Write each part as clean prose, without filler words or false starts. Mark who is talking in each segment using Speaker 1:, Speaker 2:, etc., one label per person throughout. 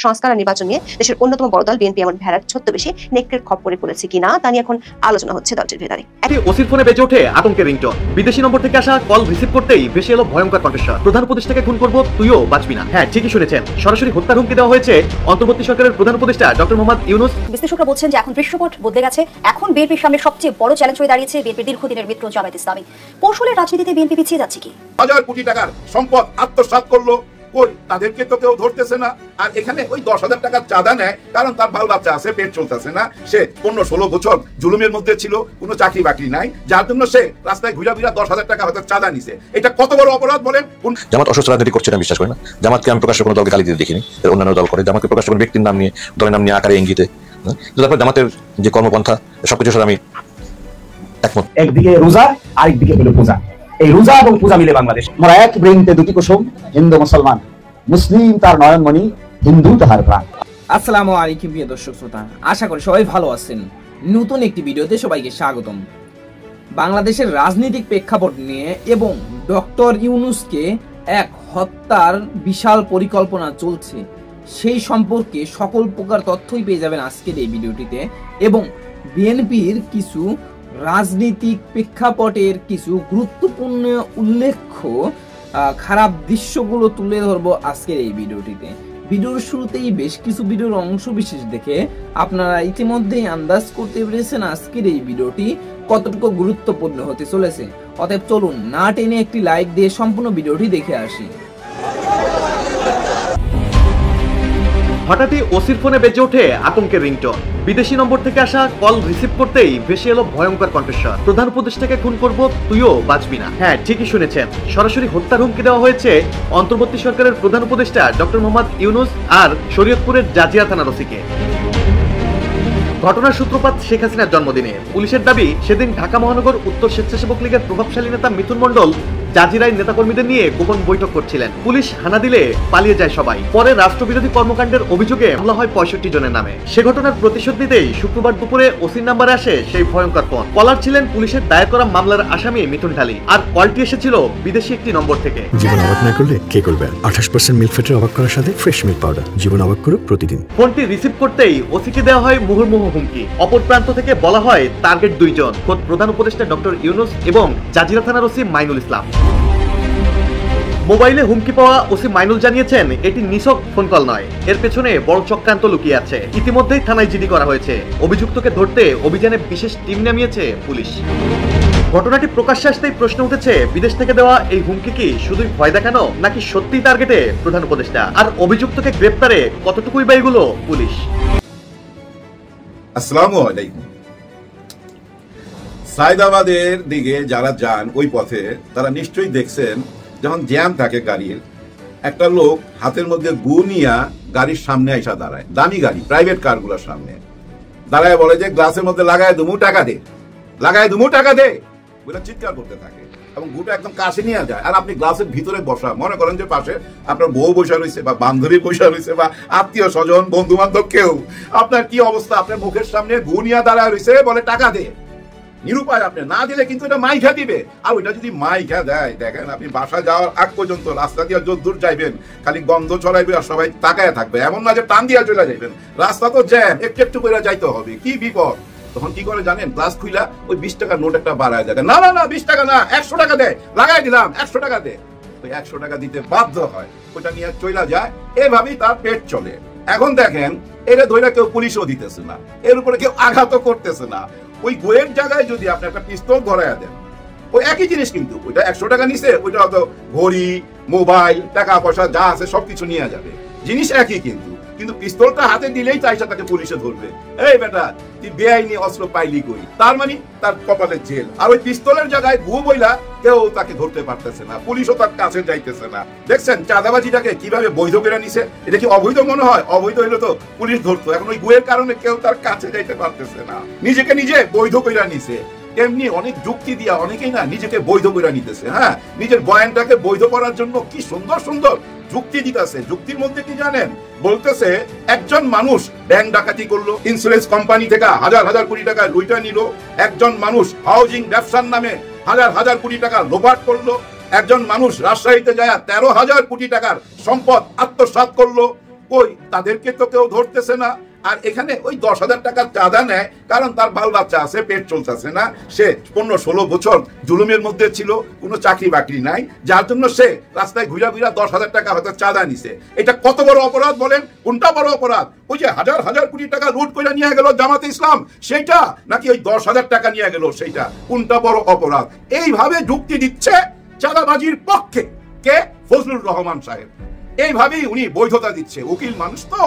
Speaker 1: সংস্কার আর নির্বাচন নিয়ে দেশের অন্যতম বড় দল বিএনপি এমন ভেড়ার ছদ্মবেশে নেকড়ের খপ্পরে পড়েছে কিনা তা নিয়ে এখন আলোচনা হচ্ছে দলটির ভেতরে।
Speaker 2: ওসির ফোনে বেজে ওঠে আতঙ্কের রিংটোন। বিদেশি নম্বর থেকে আসা কল রিসিভ করতেই ভেসে এলো ভয়ঙ্কর কণ্ঠস্বর। প্রধান উপদেষ্টাকে খুন করব, তুইও বাঁচবি না। হ্যাঁ, ঠিকই শুনেছেন, সরাসরি হত্যার হুমকি দেওয়া হয়েছে অন্তর্বর্তী সরকারের প্রধান উপদেষ্টা ডক্টর মোহাম্মদ ইউনূস।
Speaker 3: বিশ্লেষকরা বলছেন যে এখন দৃশ্যপট বদলে গেছে। এখন বিএনপির সামনে সবচেয়ে বড় চ্যালেঞ্জ হয়ে দাঁড়িয়েছে বিএনপির দীর্ঘদিনের মিত্র জামায়াত ইসলামী। কৌশলের রাজনীতিতে বিএনপি পিছিয়ে যাচ্ছে কি?
Speaker 4: হাজার কোটি টাকার সম্পদ আত্মসাৎ করলো, কই তাদেরকে তো কেউ ধরতেছে না। আর এখানে ওই 10,000 টাকার চাঁদা নেয় কারণ তার বাল বাচ্চা আছে, পেট চলতেছে না। সে 15-16 বছর জুলুমের মধ্যে ছিল, কোনো চাকরি বাকরি নাই, যার জন্য সে রাস্তায় ঘুরা 10,000 টাকা হয়তো চাঁদা নিছে। এটা কত বড় অপরাধ বলেন?
Speaker 5: জামাত অসুস্থ রাজনীতি করছে না বিশ্বাস করি না। জামাতকে আমি প্রকাশ্যে কোনো দলকে গালি দিতে দেখিনি, অন্যান্য দল করে। জামাতকে প্রকাশ্যে কোনো ব্যক্তির নাম নিয়ে, দলের নাম নিয়ে আকারে ইঙ্গিতে। তারপর জামাতের যে কর্মপন্থা সবকিছুর সাথে আমি একমত।
Speaker 6: একদিকে রোজা, আরেকদিকে হলো পূজা। এই রোজা এবং পূজা মিলে বাংলাদেশ। মোরা এক বৃন্তে দুটি কুসুম, হিন্দু মুসলমান, মুসলিম তার নয়নমণি, হিন্দু তাহার প্রাণ।
Speaker 7: আসসালামু আলাইকুম প্রিয় দর্শক শ্রোতা, আশা করি সবাই ভালো আছেন। নতুন একটি ভিডিওতে সবাইকে স্বাগতম। বাংলাদেশের রাজনৈতিক প্রেক্ষাপট নিয়ে এবং ডক্টর ইউনূসকে এক হত্যার বিশাল পরিকল্পনা চলছে সেই সম্পর্কে সকল প্রকার তথ্যই পেয়ে যাবেন আজকের এই ভিডিওটিতে, এবং বিএনপির কিছু রাজনৈতিক প্রেক্ষাপটের কিছু গুরুত্বপূর্ণ উল্লেখ্য খারাপ দৃশ্যগুলো তুলে ধরবো আজকের এই ভিডিওটিতে। ভিডিওর শুরুতেই বেশ কিছু ভিডিওর অংশ বিশেষ দেখে আপনারা ইতিমধ্যেই আন্দাজ করতে পেরেছেন আজকের এই ভিডিওটি কতটুকু গুরুত্বপূর্ণ হতে চলেছে। অতএব চলুন না টেনে একটি লাইক দিয়ে সম্পূর্ণ ভিডিওটি দেখে আসি।
Speaker 2: হঠাৎই ওসির ফোনে বেজে ওঠে আতঙ্কের রিংটোন। বিদেশি নম্বর থেকে আসা কল রিসিভ করতেই ভেসে এলো ভয়ঙ্কর কণ্ঠস্বর। প্রধান উপদেষ্টাকে খুন করব, তুইও বাঁচবি না। হ্যাঁ, ঠিকই শুনেছেন, সরাসরি হত্যার হুমকি দেওয়া হয়েছে অন্তর্বর্তী সরকারের প্রধান উপদেষ্টা ডক্টর মোহাম্মদ ইউনূস আর শরীয়তপুরের জাজিরা থানার ওসিকে। ঘটনার সূত্রপাত শেখ হাসিনার জন্মদিনে। পুলিশের দাবি, সেদিন ঢাকা মহানগর উত্তর স্বেচ্ছাসেবক লীগের প্রভাবশালী নেতা মিথুন মণ্ডল জাজিরায় নেতাকর্মীদের নিয়ে গোপন বৈঠক করছিলেন। পুলিশ হানা দিলে পালিয়ে যায় সবাই। পরে রাষ্ট্রবিরোধী কর্মকাণ্ডের অভিযোগে হামলা হয় 65 জনের নামে। সে ঘটনার প্রতিশোধ নিতেই শুক্রবার দুপুরে ওসির নাম্বারে আসে সেই ভয়ঙ্কর ফোন। কলার ছিলেন পুলিশের দায়ের করা মামলার আসামি মিথুন ঢালী, আর কলটি এসেছিল বিদেশি একটি নম্বর থেকে।
Speaker 8: জীবন অবাক না করলে কে করবে? 28% মিল্ক ফ্যাটের অবাক করার সাথে ফ্রেশ মিল্ক পাউডার। জীবন অবাক করুক প্রতিদিন।
Speaker 2: ফোনটি রিসিভ করতেই ওসিকে দেওয়া হয় মুহুর্মুহু হুমকি। অপর প্রান্ত থেকে বলা হয় টার্গেট 2 জন, খোদ প্রধান উপদেষ্টা ডক্টর ইউনূস এবং জাজিরা থানার ওসি মাইনুল ইসলাম। মোবাইলে হুমকি পাওয়া ওসি মাইনুল জানিয়েছেন এটি নিছক ফোন কল নয়, এর পেছনে বড় চক্রান্ত লুকিয়ে আছে। ইতিমধ্যেই থানায় জিডি করা হয়েছে। অভিযুক্তকে ধরতে অভিযানে বিশেষ টিম নামিয়েছে পুলিশ। ঘটনাটি প্রকাশ্যে আসতেই প্রশ্ন উঠেছে, বিদেশ থেকে দেওয়া এই হুমকি কি শুধুই ভয় দেখানো, নাকি সত্যিই টার্গেটে প্রধান উপদেষ্টা? আর অভিযুক্তকে গ্রেপ্তারে কতটুকুই বা এগুলো পুলিশ?
Speaker 4: আসসালামু আলাইকুম। সায়দাবাদের দিকে যারা যান ওই পথে তারা নিশ্চয়ই দেখছেন যখন জ্যাম থাকে গাড়ির, একটা লোক হাতের মধ্যে গু নিয়া গাড়ির সামনে আইসা দাঁড়ায়, দামি গাড়ি প্রাইভেট কারগুলোর সামনে দাঁড়ায়, বলে যে গ্লাসের মধ্যে লাগায় দুমু টাকা দে, লাগায় দুমু টাকা দে বলে চিৎকার করতে থাকে, এবং গুটা একদম কাছে নিয়ে যায়। আর আপনি গ্লাসের ভিতরে বসা, মনে করেন যে পাশে আপনার বউ বসা রয়েছে বা বান্ধবী বসা রয়েছে বা আত্মীয় স্বজন বন্ধু বান্ধব কেউ, আপনার কি অবস্থা? আপনার মুখের সামনে গু নিয়া দাঁড়ায় রয়েছে, বলে টাকা দে। নিরুপায়, আপনি না দিলে কিন্তু এটা মাইখা দিবে। আর ওইটা যদি মাইখা দেয়, দেখেন আপনি বাসা যাওয়ার আগ পর্যন্ত রাস্তা দিয়ে যত দূর যাইবেন খালি গন্ধ ছড়াইবে আর সবাই তাকায় থাকবে। এমন না যে টান দিয়া চলে যাইবেন, রাস্তা তো জ্যাম, একটু একটু করে যাইতে হবে, কি বিপদ। তখন কি করে জানেন? গ্লাস খুইলা ওই 20 টাকার নোট একটা বাড়ায় যায়, না না না 20 টাকা না 100 টাকা দে, লাগাই দিলাম 100 টাকা দে। তো 100 টাকা দিতে বাধ্য হয়, ওইটা নিয়ে চইলা যায়। এভাবেই তার পেট চলে। এখন দেখেন, এরা ধইরা কেউ পুলিশও দিতেছে না, এর উপরে কেউ আঘাতও করতেছে না। ওই গোয়ের জায়গায় যদি আপনি একটা পিস্তল ধরাইয়া দেন, ওই একই জিনিস, কিন্তু ওইটা 100 টাকা নিছে, ওইটা হয়তো ঘড়ি, মোবাইল, টাকা পয়সা যা আছে সবকিছু নিয়ে যাবে, জিনিস একই। কিন্তু পিস্তলটা হাতে দিলেই চাইছে তাকে পুলিশে ধরবে। এই বেটা, তুই বেআইনি অস্ত্র পাইলি কই? তার মানে তার কপালে জেল। আর ওই পিস্তলের জায়গায় গু বইলা কেউ তাকে ধরতে পারতেছে না, পুলিশও তার কাছে যাইতেছে না। দেখছেন চাঁদাবাজিটাকে কিভাবে বৈধ করে নিছে? এটা কি অবৈধ মনে হয়? অবৈধ হইলে তো পুলিশ ধরতো। এখন ওই গুয়ের কারণে কেউ তার কাছে যাইতে পারতেছে না, নিজেকে নিজে বৈধ করে নিছে। এমনি অনেক যুক্তি দিয়া অনেকেই না নিজেকে বৈধ করে নিতেছে। হ্যাঁ, নিজের বয়ানটাকে বৈধ করার জন্য কি সুন্দর সুন্দর যুক্তি দিতেছে। যুক্তির মধ্যে কি জানেন? বলতেছে একজন মানুষ ব্যাংক ডাকাতি করলো, ইন্স্যুরেন্স কোম্পানি থেকে হাজার হাজার কোটি টাকা লুইটা নিল, একজন মানুষ হাউজিং ব্যবসার নামে হাজার হাজার কোটি টাকা লোপাট করলো, একজন মানুষ রাজশাহীতে যায় 13,000 কোটি টাকার সম্পদ আত্মসাৎ করলো, কই তাদেরকে তো কেউ ধরতেছে না। আর এখানে ওই 10,000 টাকার চাঁদা নেয় কারণ তার বাল বাচ্চা আছে, পেট চলতেছে না, সে 15-16 বছর জুলুমের মধ্যে ছিল, কোনো চাকরি বাকরি নাই, যার জন্য সে রাস্তায় ঘুরা ঘুরা 10,000 টাকা হয়তো চাঁদা নিছে। এটা কত বড় অপরাধ বলেন? কোনটা বড় অপরাধ? ওই যে হাজার হাজার কোটি টাকা লুট করে নিয়ে গেল জামাতে ইসলাম সেইটা, নাকি ওই 10,000 টাকা নিয়ে গেল সেইটা? কোনটা বড় অপরাধ? এইভাবে যুক্তি দিচ্ছে চাঁদাবাজির পক্ষে কে? ফজলুর রহমান সাহেব। এইভাবেই উনি বৈধতা দিচ্ছে। উকিল মানুষ তো,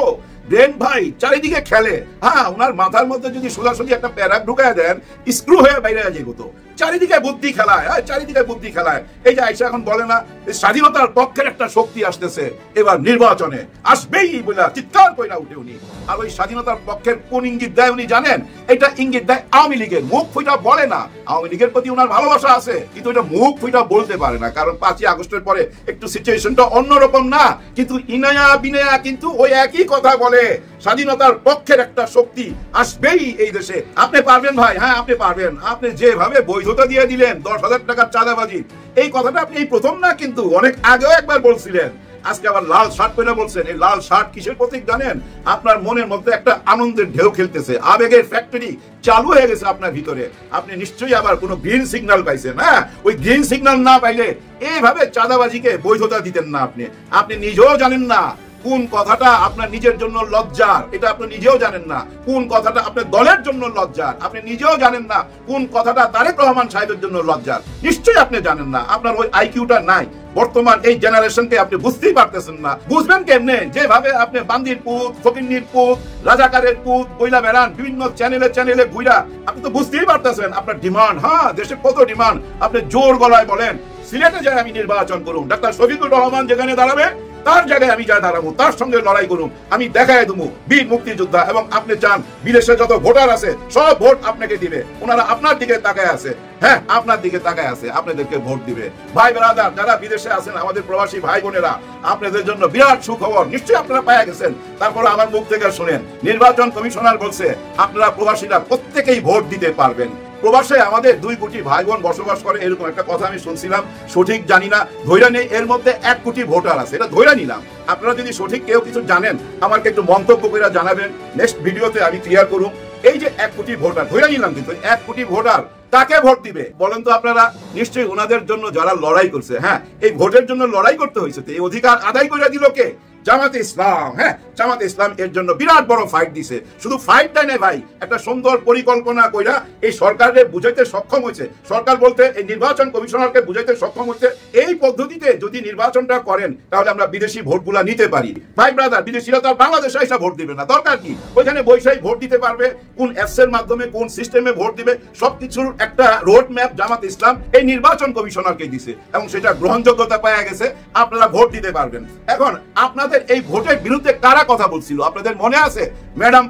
Speaker 4: ব্রেন ভাই চারিদিকে খেলে। হ্যাঁ, ওনার মাথার মধ্যে যদি সোজাসুজি একটা প্যারাক ঢুকায় দেন, স্ক্রু হয়ে বাইরে যাবে তো। চারিদিকে বুদ্ধি খেলায়, চারিদিকে বুদ্ধি খেলায়। এই যে আইসা এখন বলে না স্বাধীনতার পক্ষের একটা শক্তি আসতেছে, এবার নির্বাচনে আসবেই বলে চিৎকার করে উঠে উনি। আর ওই স্বাধীনতার পক্ষের কোন ইঙ্গিত দেয় উনি জানেন? এটা ইঙ্গিত দেয় আওয়ামী লীগের। মুখ ফুইটা বলে না, আওয়ামী লীগের প্রতি ওনার ভালোবাসা আছে, কিন্তু এটা মুখ ফুইটা বলতে পারে না, কারণ 5ই আগস্টের পরে একটু সিচুয়েশনটা অন্যরকম না। কিন্তু ইনায়া বিনায়া কিন্তু ওই একই কথা বলে, স্বাধীনতার পক্ষের একটা শক্তি আসবেই এই দেশে। আপনি পারবেন ভাই, হ্যাঁ আপনি পারবেন। আপনি যেভাবে বৈধতা দিয়ে দিলেন 10,000 টাকার চাঁদাবাজি, এই কথাটা আপনি এই প্রথম না, কিন্তু অনেক আগেও একবার বলছিলেন। আজকে আবার লাল শার্ট পরে বলছেন। এই লাল শার্ট কিসের প্রতীক জানেন? আপনার মনের মধ্যে একটা আনন্দের ঢেউ খেলতেছে, আবেগের ফ্যাক্টরি চালু হয়ে গেছে আপনার ভিতরে। আপনি নিশ্চয়ই আবার কোনো গ্রিন সিগন্যাল পাইছেন। হ্যাঁ, ওই গ্রিন সিগন্যাল না পাইলে এইভাবে চাঁদাবাজিকে বৈধতা দিতেন না। আপনি নিজেও জানেন না কোন কথাটা আপনার নিজের জন্য লজ্জার, এটা আপনি নিজেও জানেন না। কোন কথাটা আপনার দলের জন্য লজ্জার, আপনি নিজেও জানেন না। কোন কথাটা তারেক রহমান সাহেবের জন্য লজ্জার, নিশ্চয়ই আপনি জানেন না। আপনার ওই আইকিউটা নাই। বর্তমান এই জেনারেশনকে আপনি বুঝতেই পারতেছেন না। বুঝবেন কেমনে? যেভাবে আপনি বান্দির পুত, ফকিন্নির পুত, রাজাকারের পুত বইলা বেড়ান বিভিন্ন চ্যানেলে চ্যানেলে ঘুরা, আপনি তো বুঝতেই পারতেছেন আপনার ডিমান্ড। হ্যাঁ, দেশে কত ডিমান্ড। আপনি জোর গলায় বলেন সিলেটে যাই আমি নির্বাচন করুন, ডাক্তার শফিকুর রহমান যেখানে দাঁড়াবে তার জায়গায় আমি যা দাঁড়াবো, তার সঙ্গে লড়াই করুন, আমি দেখায় দেবো বীর মুক্তিযোদ্ধা। এবং আপনি চান বিদেশে যত ভোটার আছে সব ভোট আপনাকে দিবে, ওনারা আপনার দিকে তাকায় আছে। হ্যাঁ, আপনার দিকে তাকায় আছে, আপনাদেরকে ভোট দিবে। ভাই ব্রাদার যারা বিদেশে আছেন, আমাদের প্রবাসী ভাই বোনেরা, আপনাদের জন্য বিরাট সুখবর নিশ্চয়ই আপনারা পাওয়া গেছেন। তারপর আমার মুখ থেকে শুনেন, নির্বাচন কমিশনার বলছে আপনারা প্রবাসীরা প্রত্যেকেই ভোট দিতে পারবেন। প্রবাসে আমাদের 2 কোটি ভাই বোন বসবাস করে, এরকম একটা কথা আমি শুনছিলাম, সঠিক জানি না, ধৈর্য নেই। এর মধ্যে 1 কোটি ভোটার আছে, এটা ধৈর্য নিলাম। আপনারা যদি সঠিক কেউ কিছু জানেন আমাকে একটু মন্তব্য করে জানাবেন, নেক্সট ভিডিওতে আমি ক্লিয়ার করুন। এই যে 1 কোটি ভোটার ধৈর্য নিলাম, কিন্তু 1 কোটি ভোটার কাকে ভোট দিবে বলেন তো আপনারা? নিশ্চয়ই ওনাদের জন্য যারা লড়াই করছে। হ্যাঁ, এই ভোটের জন্য লড়াই করতে হয়েছে, এই অধিকার আদায় করে দিল কে? জামাতে ইসলাম। হ্যাঁ, জামাতে ইসলাম এর জন্য বিরাট বড় ফাইট দিছে। শুধু ফাইটটাই নেই ভাই, একটা সুন্দর পরিকল্পনা কইরা এই সরকারকে বুঝাইতে সক্ষম হয়েছে। সরকার বলতে এই নির্বাচন কমিশনারকে বুঝাইতে সক্ষম হচ্ছে এই পদ্ধতিতে যদি নির্বাচনটা করেন তাহলে আমরা বিদেশি ভোটগুলা নিতে পারি। ভাই ব্রাদার, বিদেশিরা তো বাংলাদেশে এসে ভোট দিবে না, দরকার কি? ওইখানে বৈশাখী ভোট দিতে পারবে, কোন অ্যাপস এর মাধ্যমে কোন সিস্টেমে ভোট দিবে সবকিছুর একটা রোড ম্যাপ জামাত ইসলাম এই নির্বাচন কমিশনারকে দিছে, এবং সেটা গ্রহণযোগ্যতা পাওয়া গেছে। আপনারা ভোট দিতে পারবেন। এখন আপনাদের এই ভোটের বিরুদ্ধে কারা কথা বলছিল আপনাদের মনে আছে? ম্যাডাম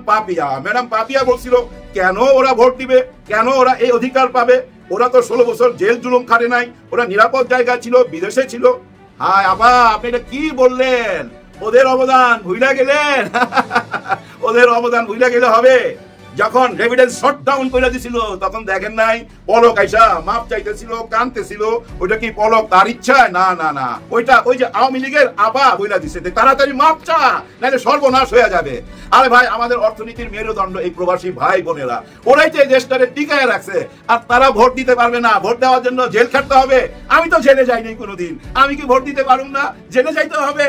Speaker 4: পাপিয়া বলছিল কেন ওরা ভোট দিবে, কেন ওরা এই অধিকার পাবে। ওরা তো 16 বছর জেল জুলুম খাটে নাই, ওরা নিরাপদ জায়গায় ছিল, বিদেশে ছিল। হায় আপা, আপনি এটা কি বললেন? ওদের অবদান ভুলে গেলেন? ওদের অবদান ভুলে গেলে হবে? যখন এভিডেন্স শট ডাউন করে দিছিল তখন দেখেন নাই পলক আইসা মাপ চাইতেছিল, কাঁদতেছিল। ওইটা কি পলক তার ইচ্ছায়? না না না, ওইটা ওই যে আওয়ামী লীগের আপা বইলা দিছে তাড়াতাড়ি মাপ চা, নাহলে সর্বনাশ হয়ে যাবে। আরে ভাই, আমাদের অর্থনীতির মেরুদণ্ড এই প্রবাসী ভাই বোনেরা, ওরাই তো এই দেশটারে টিকায় রাখছে। আর তারা ভোট দিতে পারবে না, ভোট দেওয়ার জন্য জেল খাটতে হবে। আমি তো জেলে যাইনি কোনোদিন, আমি কি ভোট দিতে পারুম না? জেলে যাইতে হবে।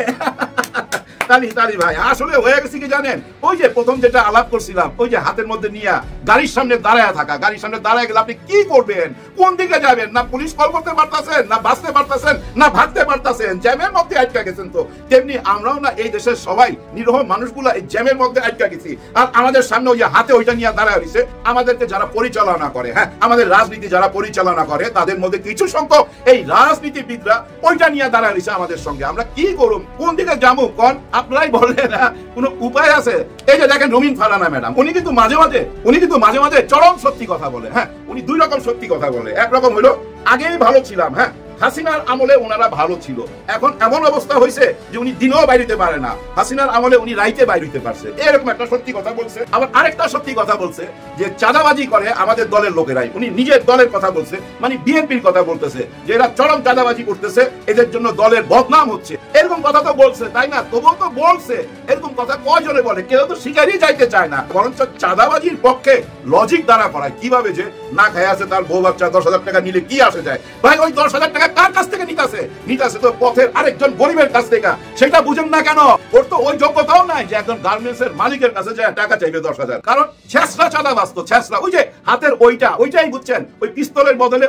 Speaker 4: তালি ভাই, আসলে হয়ে গেছে কি জানেন? ওই যে প্রথম যেটা আলাপ করছিলাম, ওই যে হাতের মধ্যে নিয়ে গাড়ির সামনে দাঁড়ায় থাকা, গাড়ির সামনে দাঁড়ায় গেলে আপনি কি করবেন? কোন দিকে যাবেন? না পুলিশ কল করতে পারতেছেন, না বাঁচতে পারতেছেন, না ভাগতে পারতেছেন, জ্যামের মধ্যে আটকা গেছেন। তো তেমনি আমরাও না এই দেশের সবাই নিরহ মানুষগুলা এই জ্যামের মধ্যে আটকা গেছি। আর আমাদের সামনে ওই যে হাতে ওইটা নিয়ে দাঁড়ায় হয়েছে আমাদেরকে যারা পরিচালনা করে। হ্যাঁ, আমাদের রাজনীতি যারা পরিচালনা করে তাদের মধ্যে কিছু সংখ্যক এই রাজনীতিবিদরা ওইটা নিয়ে দাঁড়ায় হয়েছে আমাদের সঙ্গে। আমরা কি করুম? কোন দিকে যাবো? কোন আপনারাই বললেন, কোনো উপায় আছে? এই যে দেখেন রুমিন ফারহানা ম্যাডাম, উনি কিন্তু মাঝে মাঝে চরম সত্যি কথা বলে। হ্যাঁ, উনি 2 রকম সত্যি কথা বলে। এক রকম হলো আগেই ভালো ছিলাম, হ্যাঁ হাসিনার আমলে ওনারা ভালো ছিল, এখন এমন অবস্থা হয়েছে যে উনি দিনেও বাইরে পারে না, হাসিনার আমলে উনি রাইতে বাইরে পারছে, এরকম একটা সত্যি কথা বলছে। আবার আরেকটা সত্যি কথা বলছে যে চাঁদাবাজি করে আমাদের দলের লোকেরাই, উনি নিজের দলের কথা বলছে, মানে বিএনপির কথা বলতেছে যে এরা চরম চাঁদাবাজি করতেছে, এদের জন্য দলের বদনাম হচ্ছে, এরকম কথা তো বলছে, তাই না? তবুও তো বলছে, এরকম কথা কয়জনে বলে? কেউ তো শিকারই যাইতে চায় না, বরঞ্চ চাঁদাবাজির পক্ষে লজিক দ্বারা করায়। কিভাবে যে না খায় আছে তার বউ বাচ্চা 10,000 টাকা নিলে কি আসে যায়? ভাই ওই 10,000 টাকা কার কাছ থেকে নিতাছে তো পথের আরেকজন গরিবের কাছ থেকে, সেটা বুঝেন না কেন? ওর তো ওই যোগ্যতাও নাই যে একজন গার্মেন্টস এর মালিকের কাছে যায় টাকা চাইবে 10,000, কারণ ছেঁচড়া চাঁদাবাজ তো ছেঁচড়া, ওই যে হাতের ওইটাই বুঝছেন, ওই পিস্তলের বদলে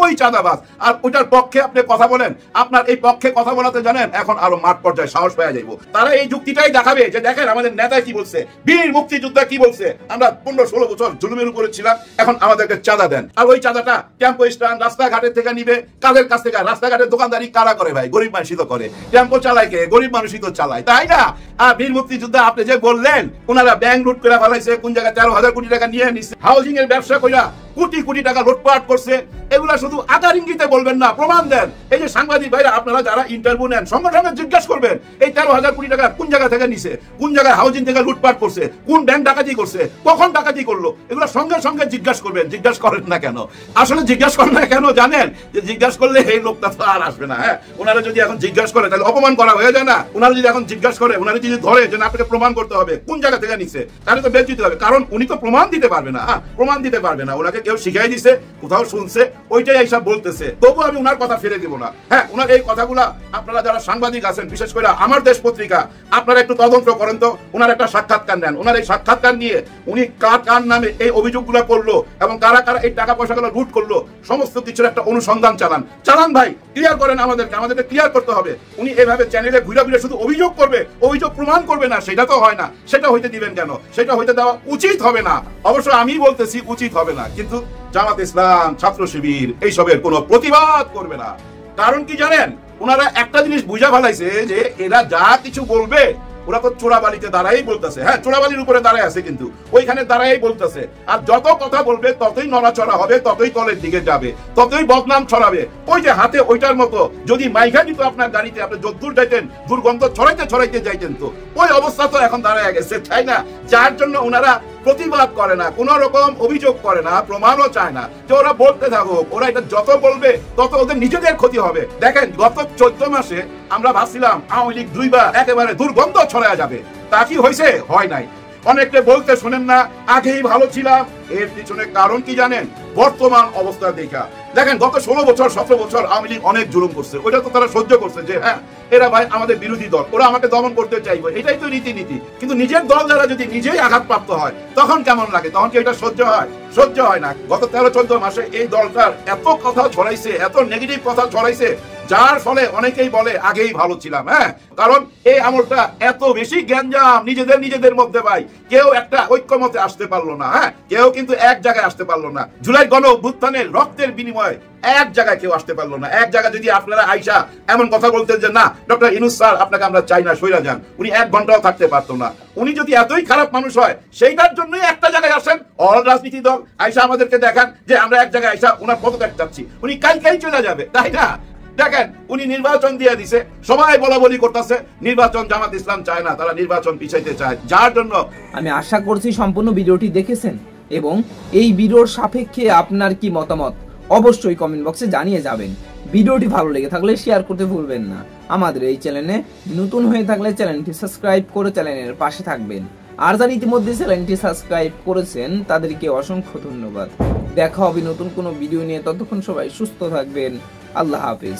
Speaker 4: ওই চাঁদাবাজ। আর ওইটার পক্ষে আপনি কথা বলেন, আপনার এই পক্ষে কথা বলাতে জানেন এখন আরো মাঠ পর্যায়ে সাহস পেয়ে যাইব। তারা এই যুক্তিটাই দেখাবে যে দেখেন আমাদের নেতা কি বলছে, বীর মুক্তিযোদ্ধা কি বলছে, আমরা 15-16 বছর জুলুমের উপরে ছিলাম, এখন আমাদেরকে চাঁদা দেন। আর ওই চাঁদাটা টেম্পো স্ট্যান্ড রাস্তাঘাটের থেকে নিবে, কাদের কাছ থেকে? রাস্তাঘাটের দোকানদারি কারা করে ভাই? গরিব মানুষই তো করে। টেম্পো চালায় কে? গরিব মানুষই তো চালায়, তাই না? আর বীর মুক্তিযোদ্ধা আপনি যে বললেন ওনারা ব্যাংক লুট করে ফেলাইছে, কোন জায়গায় 13,000 কোটি টাকা নিয়ে নিচ্ছে, হাউজিং এর ব্যবসা কইরা কোটি কোটি টাকা লুটপাট করছে, এগুলা শুধু আকার ইঙ্গিতে বলবেন না, প্রমাণ দেন। এই যে সাংবাদিক ভাইরা আপনারা যারা ইন্টারভিউ নেন, সঙ্গে সঙ্গে জিজ্ঞাসা করবেন এই 13,000 কোটি টাকা কোন জায়গা থেকে নিছে, কোন জায়গায় হাউজিং থেকে লুটপাট করছে, কোন ব্যাংক ডাকাতি করছে, কখন ডাকাতি করলো, এগুলো সঙ্গে সঙ্গে জিজ্ঞাসা করবেন। জিজ্ঞাসা করেন না কেন? আসলে জিজ্ঞাসা করেন না কেন জানেন? যে জিজ্ঞাসা করলে এই লোকটা তো আর আসবে না। হ্যাঁ, ওনারা যদি এখন জিজ্ঞাসা করে তাহলে অপমান করা হয়ে যায় না? ওনারা যদি এখন জিজ্ঞাসা করে, ওনারা যদি ধরে যে আপনাকে প্রমাণ করতে হবে কোন জায়গা থেকে নিছে, তাহলে তো বের দিতে হবে, কারণ উনি তো প্রমাণ দিতে পারবে না। প্রমাণ দিতে পারবে না, ওনাকে কেউ শিখাই দিছে, কোথাও শুনছে, ওইটাই এইসব বলতেছে। তবু আমি ওনার কথা ফিরে দিব না। হ্যাঁ, ওনার এই কথাগুলা আপনারা যারা সাংবাদিক আছেন, বিশেষ করে আমার দেশ পত্রিকা, আপনারা একটু তদন্ত করেন তো, ওনার একটা সাক্ষাৎকার নেন, ওনার এই সাক্ষাৎকার নিয়ে উনি কার নামে এই অভিযোগগুলো করলো এবং কারা কারা এই টাকা পয়সাগুলো লুট করলো, সমস্ত কিছুর একটা অনুসন্ধান চালান ভাই, ক্লিয়ার করেন আমাদেরকে ক্লিয়ার করতে হবে। উনি এভাবে চ্যানেলে ঘুরে ঘুরে শুধু অভিযোগ করবে, অভিযোগ প্রমাণ করবে না, সেটা তো হয় না। সেটা হইতে দিবেন কেন? সেটা হইতে দেওয়া উচিত হবে না। অবশ্য আমি বলতেছি উচিত হবে না, কিন্তু জামাত ইসলাম, ছাত্র শিবির এইসবের কোনো প্রতিবাদ করবে না। কারণ কি জানেন? ওনারা একটা জিনিস বুঝা ফেলাইছে যে এরা যা কিছু বলবে ওরা তো চোরাবালিতে দাঁড়াই বলতেছে। হ্যাঁ, চোরাবালির উপরে দাঁড়ায় আছে, কিন্তু ওইখানে দাঁড়াই বলতেছে। আর যত কথা বলবে ততই নড়াচড়া হবে, ততই তলের দিকে যাবে, ততই বদনাম ছড়াবে। ওই যে হাতে ওইটার মতো যদি মাইঘা দিত আপনার গাড়িতে, আপনি যদ্দূর যাইতেন দুর্গন্ধ ছড়াইতে যাইতেন, তো ওই অবস্থা তো এখন দাঁড়ায় গেছে, তাই না? যার জন্য ওনারা প্রতিবাদ করে না, কোন রকম অভিযোগ করে না, প্রমাণও চায় না, যে ওরা বলতে থাকুক। ওরা এটা যত বলবে তত ওদের নিজেদের ক্ষতি হবে। দেখেন, গত 14 মাসে আমরা ভাবছিলাম আওয়ামী লীগ 2 বার একেবারে দুর্গন্ধ ছড়ায় যাবে, তা কি হয়েছে? হয় নাই। অনেকটা বলতে শোনেন না আগেই ভালো ছিলাম, এর পিছনে কারণ কি জানেন? বর্তমান অবস্থা দেখা। দেখেন, গত 16 বছর 17 বছর আওয়ামী লীগ অনেক জুলুম করছে, ওইটা তো তারা সহ্য করছে যে হ্যাঁ এরা ভাই আমাদের বিরোধী দল, ওরা আমাকে দমন করতে চাইবে, এটাই তো রীতি। কিন্তু নিজের দল যারা যদি নিজেই আঘাতপ্রাপ্ত হয় তখন কেমন লাগে? তখন কি এটা সহ্য হয়? সহ্য হয় না। গত 13-14 মাসে এই দলটার এত কথা ছড়াইছে, এত নেগেটিভ কথা ছড়াইছে, যার ফলে অনেকেই বলে আগেই ভালো ছিলাম। হ্যাঁ, কারণ এই আমলটা এত বেশি গ্যাঞ্জাম নিজেদের মধ্যে, ভাই কেউ একটা ঐক্যমতে আসতে পারলো না। হ্যাঁ, কেউ কিন্তু এক জায়গায় আসতে পারলো না। জুলাই গণ অভ্যুত্থানের রক্তের বিনিময়ে এক জায়গায় কেউ আসতে পারলো না। এক জায়গায় যদি আপনারা আইসা এমন কথা বলতেন যে না ডক্টর ইউনূস স্যার আপনাকে আমরা চাই না, সইরা যান, উনি 1 ঘন্টাও থাকতে পারতো না। উনি যদি এতই খারাপ মানুষ হয়, সেইটার জন্যই একটা জায়গায় আসেন, অল রাজনীতি দল আইসা আমাদেরকে দেখান যে আমরা এক জায়গায় আইসা ওনার পদত্যাগ চাচ্ছি, উনি কালকেই চলে যাবে, তাই না? দেখেন, উনি নির্বাচন দিয়ে দিছে, সবাই বলাবলি করতেছে নির্বাচন জামাত ইসলাম চায় না, তারা নির্বাচন পিছাইতে চায়। যার জন্য
Speaker 7: আমি আশা করছি সম্পূর্ণ ভিডিওটি দেখেছেন এবং এই ভিডিওর সাপেক্ষে আপনার কি মতামত অবশ্যই কমেন্ট বক্সে জানিয়ে যাবেন। ভিডিওটি ভালো লেগে থাকলে শেয়ার করতে ভুলবেন না। আমাদের এই চ্যানেলে নতুন হয়ে থাকলে চ্যানেলটি সাবস্ক্রাইব করে চ্যানেলের পাশে থাকবেন। আর যারা ইতিমধ্যে চ্যানেলটি সাবস্ক্রাইব করেছেন তাদেরকে অসংখ্য ধন্যবাদ। দেখা হবে নতুন কোনো ভিডিও নিয়ে, ততক্ষণ সবাই সুস্থ থাকবেন। আল্লাহ হাফেজ।